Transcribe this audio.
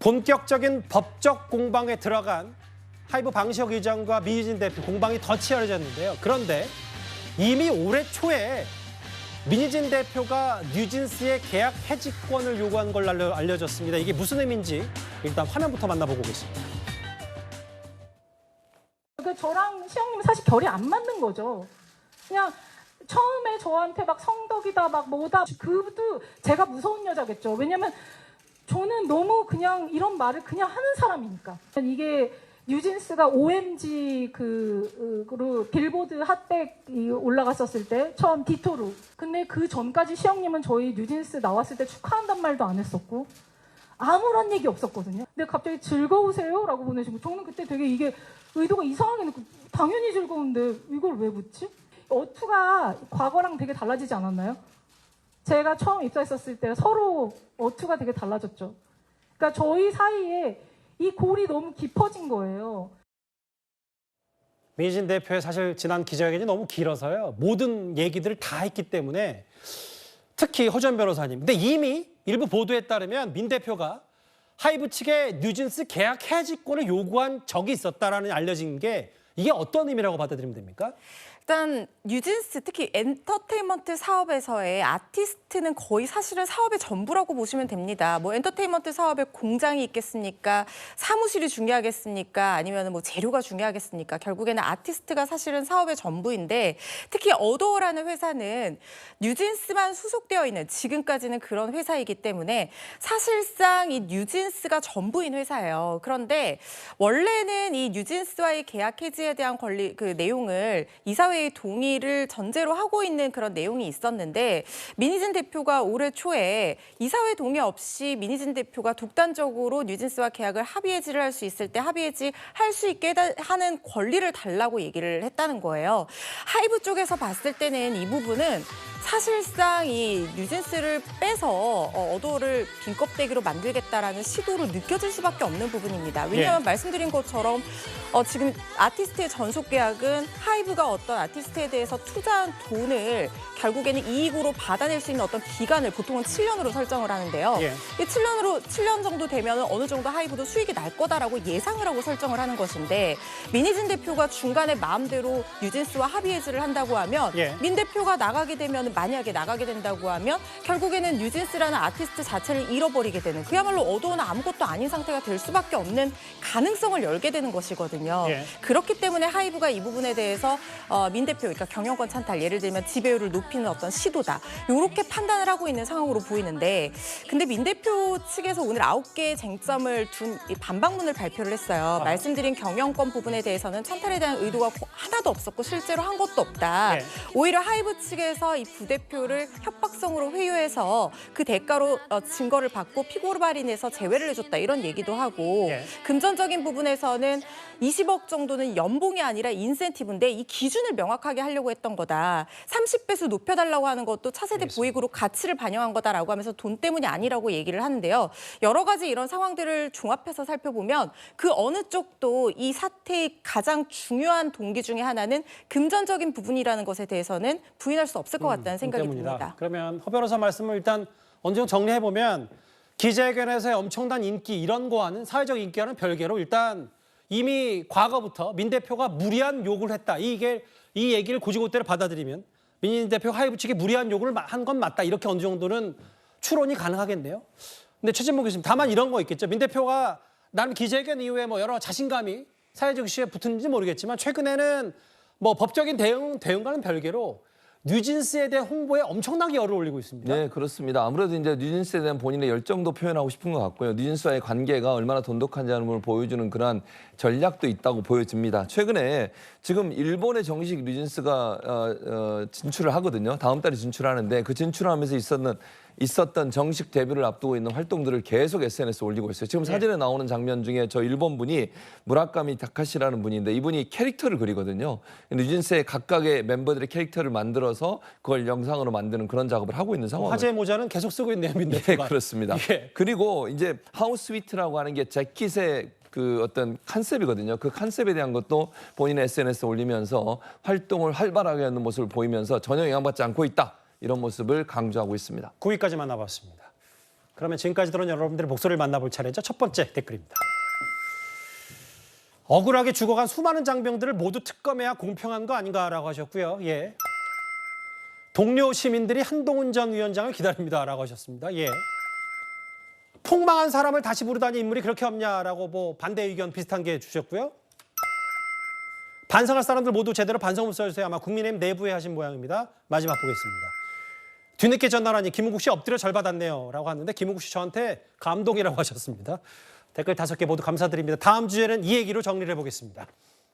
본격적인 법적 공방에 들어간 하이브 방시혁 의장과 민희진 대표 공방이 더 치열해졌는데요. 그런데 이미 올해 초에 민희진 대표가 뉴진스의 계약 해지권을 요구한 걸로 알려졌습니다. 이게 무슨 의미인지 일단 화면부터 만나보고 오겠습니다. 저랑 시영님은 사실 결이 안 맞는 거죠. 그냥 처음에 저한테 막 성덕이다 막 뭐다 그도 제가 무서운 여자겠죠. 왜냐면 저는 너무 그냥 이런 말을 그냥 하는 사람이니까. 이게 뉴진스가 OMG 그로 빌보드 핫백이 올라갔었을 때 처음 디토로. 근데 그 전까지 시영님은 저희 뉴진스 나왔을 때 축하한단 말도 안 했었고 아무런 얘기 없었거든요. 근데 갑자기 즐거우세요? 라고 보내시고 저는 그때 되게 이게 의도가 이상하게 느끼고 당연히 즐거운데 이걸 왜 묻지? 어투가 과거랑 되게 달라지지 않았나요? 제가 처음 입사했었을 때 서로 어투가 되게 달라졌죠. 그러니까 저희 사이에 이 골이 너무 깊어진 거예요. 민희진 대표의 사실 지난 기자회견이 너무 길어서요. 모든 얘기들을 다 했기 때문에 특히 허전 변호사님. 근데 이미 일부 보도에 따르면 민 대표가 하이브 측에 뉴진스 계약 해지권을 요구한 적이 있었다라는 알려진 게 이게 어떤 의미라고 받아들이면 됩니까? 일단 뉴진스 특히 엔터테인먼트 사업에서의 아티스트는 거의 사실은 사업의 전부라고 보시면 됩니다. 뭐 엔터테인먼트 사업에 공장이 있겠습니까? 사무실이 중요하겠습니까? 아니면 뭐 재료가 중요하겠습니까? 결국에는 아티스트가 사실은 사업의 전부인데 특히 어도어라는 회사는 뉴진스만 소속되어 있는 지금까지는 그런 회사이기 때문에 사실상 이 뉴진스가 전부인 회사예요. 그런데 원래는 이 뉴진스와의 계약 해지에 대한 내용을 이사회의 동의를 전제로 하고 있는 그런 내용이 있었는데 민희진 대표가 올해 초에 이사회 동의 없이 민희진 대표가 독단적으로 뉴진스와 계약을 합의 해지를 할 수 있을 때 합의 해지 할 수 있게 하는 권리를 달라고 얘기를 했다는 거예요. 하이브 쪽에서 봤을 때는 이 부분은 사실상 이 뉴진스를 빼서 어도어를 빈 껍데기로 만들겠다라는 시도로 느껴질 수밖에 없는 부분입니다. 왜냐하면 말씀드린 것처럼 지금 아티스트의 전속 계약은 하이브가 어떤 아티스트에 대해서 투자한 돈을 결국에는 이익으로 받아낼 수 있는 어떤 기간을 보통은 7년으로 설정을 하는데요. 이 7년 정도 되면 어느 정도 하이브도 수익이 날 거다라고 예상을 하고 설정을 하는 것인데 민희진 대표가 중간에 마음대로 뉴진스와 합의 해지를 한다고 하면 민 대표가 만약에 나가게 된다고 하면 결국에는 뉴진스라는 아티스트 자체를 잃어버리게 되는 그야말로 어도어는 아무것도 아닌 상태가 될 수밖에 없는 가능성을 열게 되는 것이거든요. 그렇기 때문에 하이브가 이 부분에 대해서 민 대표, 그러니까 경영권 찬탈, 예를 들면 지배율을 높이는 어떤 시도다. 이렇게 판단을 하고 있는 상황으로 보이는데 근데 민 대표 측에서 오늘 9개의 쟁점을 둔 반박문을 발표를 했어요. 말씀드린 경영권 부분에 대해서는 찬탈에 대한 의도가 하나도 없었고 실제로 한 것도 없다. 오히려 하이브 측에서 이 부대표를 협박성으로 회유해서 그 대가로 증거를 받고 피고를 발인해서 제외를 해줬다 이런 얘기도 하고 금전적인 부분에서는 20억 정도는 연봉이 아니라 인센티브인데 이 기준을 명확하게 하려고 했던 거다. 30배수 높여달라고 하는 것도 차세대 보이그룹 가치를 반영한 거다라고 하면서 돈 때문이 아니라고 얘기를 하는데요. 여러 가지 이런 상황들을 종합해서 살펴보면 그 어느 쪽도 이 사태의 가장 중요한 동기 중에 하나는 금전적인 부분이라는 것에 대해서는 부인할 수 없을 것 같다는 생각이 듭니다. 그러면 허 변호사 말씀을 일단 어느 정도 정리해보면 기자회견에서의 엄청난 인기 이런 거와는 사회적 인기와는 별개로 일단 이미 과거부터 민 대표가 무리한 요구를 했다. 이 얘기를 고지고대로 받아들이면 민희진 대표 하이브 측이 무리한 요구를 한 건 맞다. 이렇게 어느 정도는 추론이 가능하겠네요. 근데 최진봉 교수님 다만 이런 거 있겠죠. 민 대표가 나름 기자회견 이후에 뭐 여러 자신감이 사회적 이슈에 붙은지 모르겠지만 최근에는 뭐 법적인 대응과는 별개로 뉴진스에 대한 홍보에 엄청나게 열을 올리고 있습니다. 네, 그렇습니다. 아무래도 이제 뉴진스에 대한 본인의 열정도 표현하고 싶은 것 같고요. 뉴진스와의 관계가 얼마나 돈독한지 하는 걸 보여주는 그러한 전략도 있다고 보여집니다. 최근에 지금 일본에 정식 뉴진스가 진출을 하거든요. 다음 달에 진출하는데 그 진출하면서 있었던 정식 데뷔를 앞두고 있는 활동들을 계속 SNS에 올리고 있어요. 지금 사진에 나오는 장면 중에 저 일본 분이 무라카미 타카시라는 분인데 이분이 캐릭터를 그리거든요. 뉴진스의 각각의 멤버들의 캐릭터를 만들어서 그걸 영상으로 만드는 그런 작업을 하고 있는 상황이에요. 화제 모자는 계속 쓰고 있네요, 민 네, 대표가. 그렇습니다. 그리고 이제 하우스 스위트라고 하는 게 재킷의 그 어떤 컨셉이거든요. 그 컨셉에 대한 것도 본인의 SNS에 올리면서 활동을 활발하게 하는 모습을 보이면서 전혀 영향받지 않고 있다. 이런 모습을 강조하고 있습니다. 9위까지 만나봤습니다. 그러면 지금까지 들은 여러분들의 목소리를 만나볼 차례죠. 첫 번째 댓글입니다. 억울하게 죽어간 수많은 장병들을 모두 특검해야 공평한 거 아닌가라고 하셨고요. 예. 동료 시민들이 한동훈 전 위원장을 기다립니다라고 하셨습니다. 예. 폭망한 사람을 다시 부르다니 인물이 그렇게 없냐라고 뭐 반대 의견 비슷한 게 주셨고요. 반성할 사람들 모두 제대로 반성문 써주세요. 아마 국민의힘 내부에 하신 모양입니다. 마지막 보겠습니다. 뒤늦게 전화라니 김은국 씨 엎드려 절 받았네요 라고 하는데 김은국 씨 저한테 감동이라고 하셨습니다. 댓글 5개 모두 감사드립니다. 다음 주에는 이 얘기로 정리를 해보겠습니다.